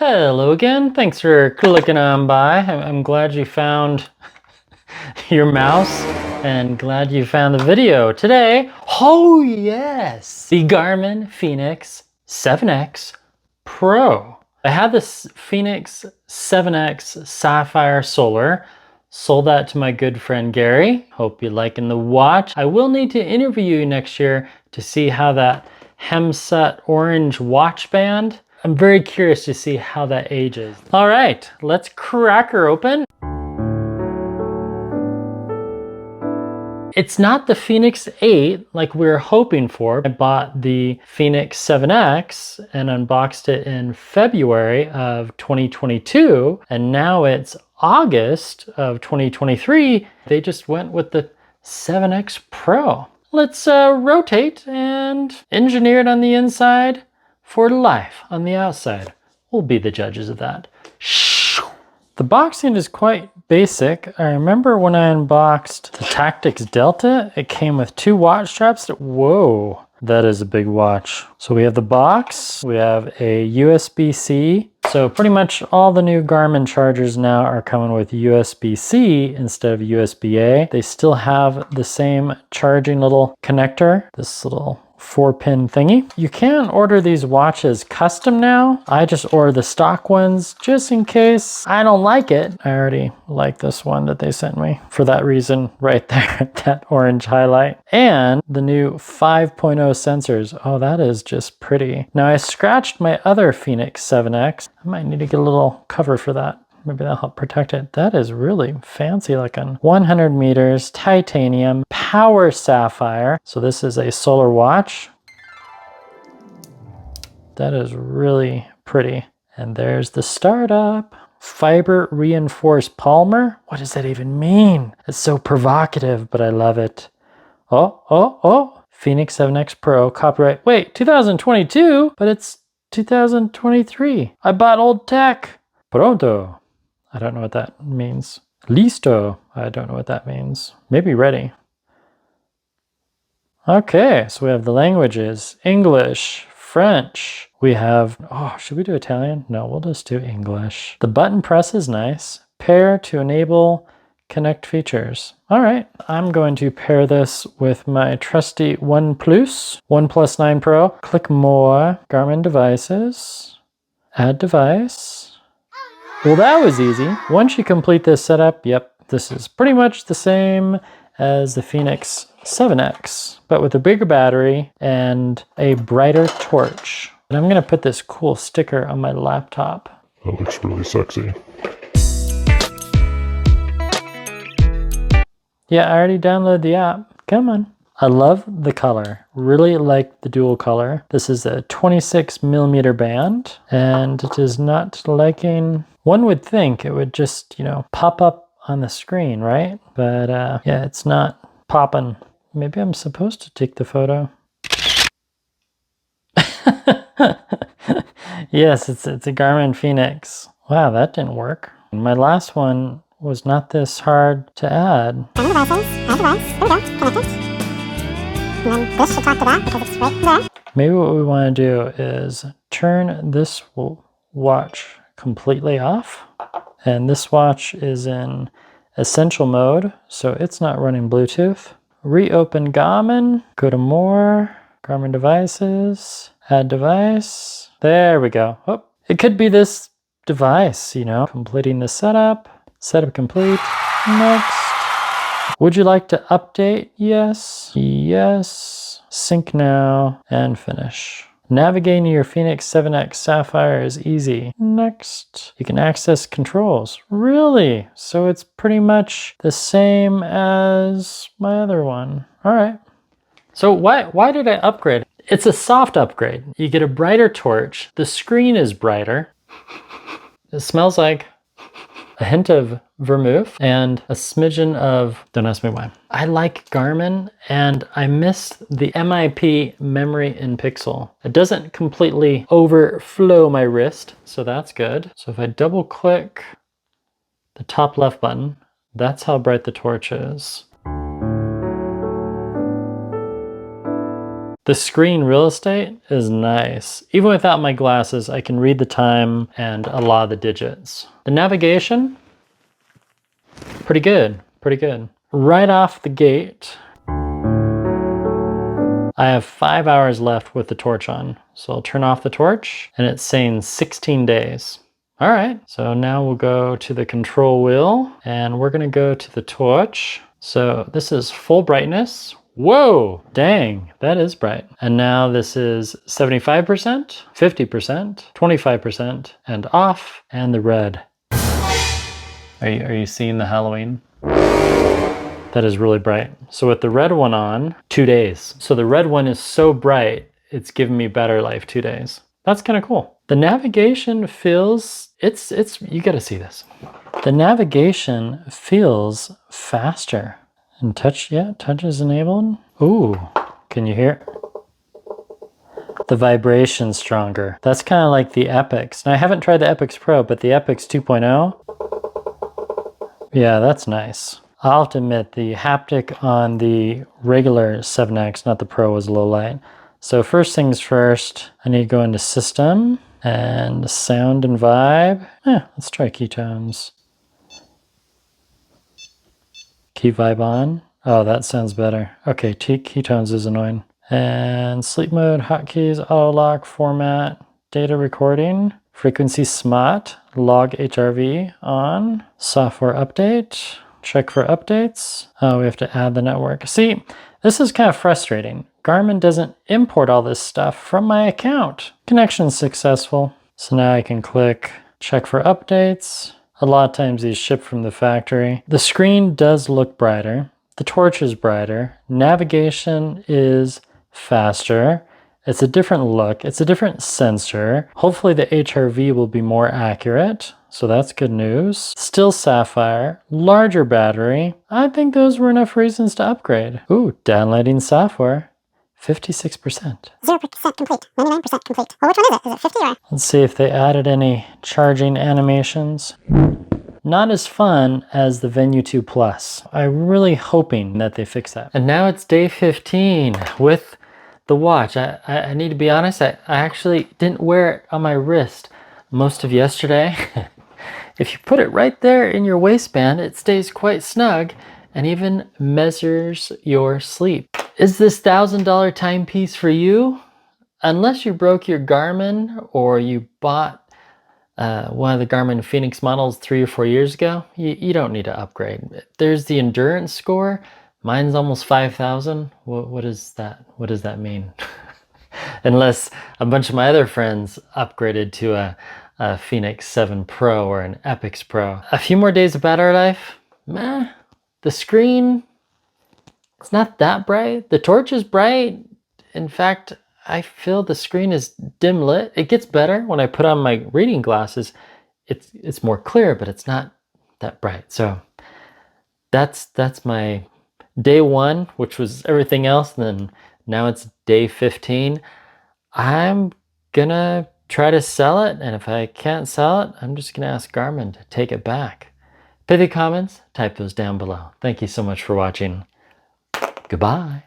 Hello again. Thanks for clicking on by. I'm glad you found your mouse and glad you found the video. Today, oh yes, the Garmin Fēnix 7X Pro. I had this Fēnix 7X Sapphire Solar. Sold that to my good friend Gary. Hope you're liking the watch. I will need to interview you next year to see how that Hemset orange watch band. I'm very curious to see how that ages. All right, let's crack her open. It's not the Fēnix 8 like we were hoping for. I bought the Fēnix 7X and unboxed it in February of 2022, and now it's August of 2023. They just went with the 7X Pro. Let's rotate and engineer it on the inside for life on the outside. We'll be the judges of that. The boxing is quite basic. I remember when I unboxed the Tactics Delta, it came with 2 watch straps. Whoa, that is a big watch. So we have the box, we have a USB-C. So pretty much all the new Garmin chargers now are coming with USB-C instead of USB-A. They still have the same charging little connector, this little 4-pin thingy. You can order these watches custom now. I just order the stock ones just in case I don't like it. I already like this one that they sent me for that reason right there, that orange highlight. And the new 5.0 sensors. Oh, that is just pretty. Now I scratched my other Fēnix 7X. I might need to get a little cover for that. Maybe that'll help protect it. That is really fancy looking. 100 meters, titanium, power sapphire. So this is a solar watch. That is really pretty. And there's the startup. Fiber reinforced polymer. What does that even mean? It's so provocative, but I love it. Oh. Fēnix 7X Pro, copyright. Wait, 2022? But it's 2023. I bought old tech. Pronto. I don't know what that means. Listo. I don't know what that means. Maybe ready. Okay, so we have the languages. English, French. We have, oh, should we do Italian? No, we'll just do English. The button press is nice. Pair to enable connect features. All right, I'm going to pair this with my trusty OnePlus 9 Pro. Click more, Garmin devices, add device. Well, that was easy. Once you complete this setup, yep, this is pretty much the same as the Fēnix 7X, but with a bigger battery and a brighter torch. And I'm gonna put this cool sticker on my laptop. That looks really sexy. Yeah, I already downloaded the app. Come on. I love the color. Really like the dual color. This is a 26mm band, and it is not liking. One would think it would just, pop up on the screen, right? But yeah, it's not popping. Maybe I'm supposed to take the photo. Yes, it's a Garmin Fēnix. Wow, that didn't work. My last one was not this hard to add. Add device, there we go, connect it. And then this should talk to that because it's right there. Maybe what we want to do is turn this watch completely off. And this watch is in essential mode, so it's not running Bluetooth. Reopen Garmin, go to more, Garmin devices, add device. There we go. Oh, it could be this device, completing the setup. Setup complete. Next. Would you like to update? Yes. Yes. Sync now and finish. Navigating your Fēnix 7X Sapphire is easy. Next. You can access controls. Really? So it's pretty much the same as my other one. All right. So why did I upgrade? It's a soft upgrade. You get a brighter torch. The screen is brighter. It smells like a hint of vermouth and a smidgen of, don't ask me why. I like Garmin and I miss the MIP memory in pixel. It doesn't completely overflow my wrist, so that's good. So if I double click the top left button, that's how bright the torch is. The screen real estate is nice. Even without my glasses, I can read the time and a lot of the digits. The navigation, pretty good, pretty good. Right off the gate, I have 5 hours left with the torch on. So I'll turn off the torch and it's saying 16 days. All right, so now we'll go to the control wheel and we're gonna go to the torch. So this is full brightness. Whoa, dang, that is bright. And now this is 75%, 50%, 25%, and off, and the red. Are you seeing the Halloween? That is really bright. So with the red one on, 2 days. So the red one is so bright, it's giving me battery life 2 days. That's kind of cool. The navigation feels, you gotta see this. The navigation feels faster. And touch, yeah, touch is enabled. Ooh, can you hear? The vibration stronger. That's kind of like the Epix. Now I haven't tried the Epix Pro, but the Epix 2.0, yeah, that's nice. I'll have to admit the haptic on the regular 7X, not the Pro, was a little light. So first things first, I need to go into System and Sound and Vibe. Let's try keytones. Key vibe on. Oh, that sounds better. Okay, keytones is annoying. And sleep mode, hotkeys, auto lock, format, data recording, frequency smart, log HRV on, software update, check for updates. Oh, we have to add the network. See, this is kind of frustrating. Garmin doesn't import all this stuff from my account. Connection successful. So now I can click check for updates. A lot of times these ship from the factory. The screen does look brighter. The torch is brighter. Navigation is faster. It's a different look. It's a different sensor. Hopefully the HRV will be more accurate. So that's good news. Still sapphire, larger battery. I think those were enough reasons to upgrade. Ooh, downloading software. 56%. 0% complete. 99% complete. Well, which one is it? Is it 50 or? Let's see if they added any charging animations. Not as fun as the Venue 2 Plus. I'm really hoping that they fix that. And now it's day 15 with the watch. I need to be honest, I actually didn't wear it on my wrist most of yesterday. If you put it right there in your waistband, it stays quite snug and even measures your sleep. Is this $1,000 timepiece for you? Unless you broke your Garmin or you bought one of the Garmin Fēnix models 3 or 4 years ago, you don't need to upgrade. There's the endurance score. Mine's almost 5,000. What is that? What does that mean? Unless a bunch of my other friends upgraded to a Fēnix 7 Pro or an Epix Pro. A few more days of battery life? Meh. The screen, it's not that bright. The torch is bright. In fact, I feel the screen is dim lit. It gets better when I put on my reading glasses. It's more clear, but it's not that bright. So that's my day 1, which was everything else. And then now it's day 15. I'm gonna try to sell it. And if I can't sell it, I'm just gonna ask Garmin to take it back. Pithy comments, type those down below. Thank you so much for watching. Goodbye.